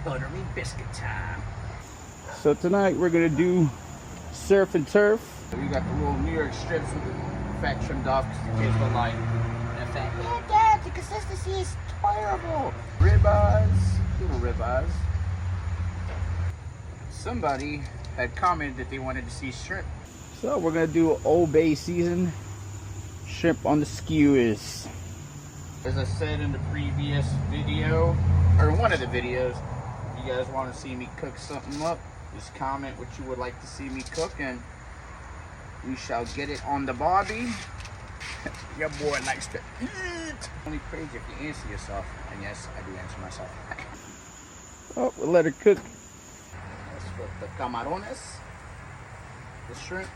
Buttery biscuit time. So tonight we're gonna do surf and turf. We got the little New York strips with the fat trimmed off because the kids don't like. And the fat, yeah, Dad, the consistency is terrible. Ribeyes, little ribeyes. Somebody had commented that they wanted to see shrimp. So we're gonna do Old Bay season shrimp on the skewers. As I said in the previous video, or one of the videos, if you guys want to see me cook something up, just comment what you would like to see me cook and we shall get it on the barbie. Your boy likes to eat. Only crazy if you answer yourself. And yes, I do answer myself. Oh, we'll let her cook. Let's put the camarones, the shrimp.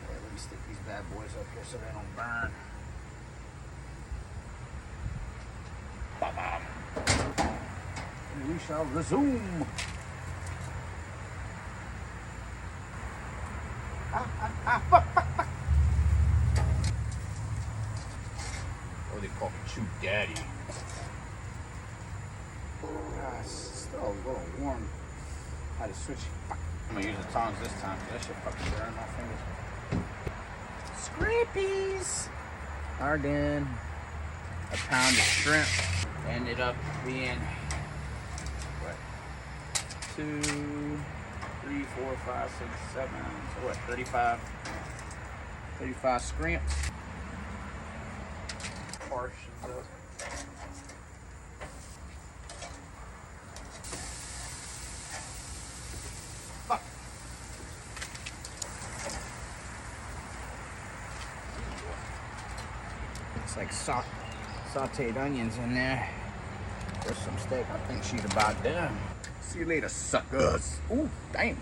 Yeah, let me stick these bad boys up here so they don't burn. Ba-bam. And we shall resume. Fuck. Oh, they call me Chew Daddy. It's still a little warm. I had to switch. I'm gonna use the tongs this time because that shit fucking burn my fingers. Scrappies! Arden. A pound of shrimp. Ended up being, what? 2, 3, 4, 5, 6, 7. So what? 35 scrimps. Portions of. Fuck. It's like sauteed onions in there. There's some steak. I think she's about done. See you later, suckers. Ooh, damn.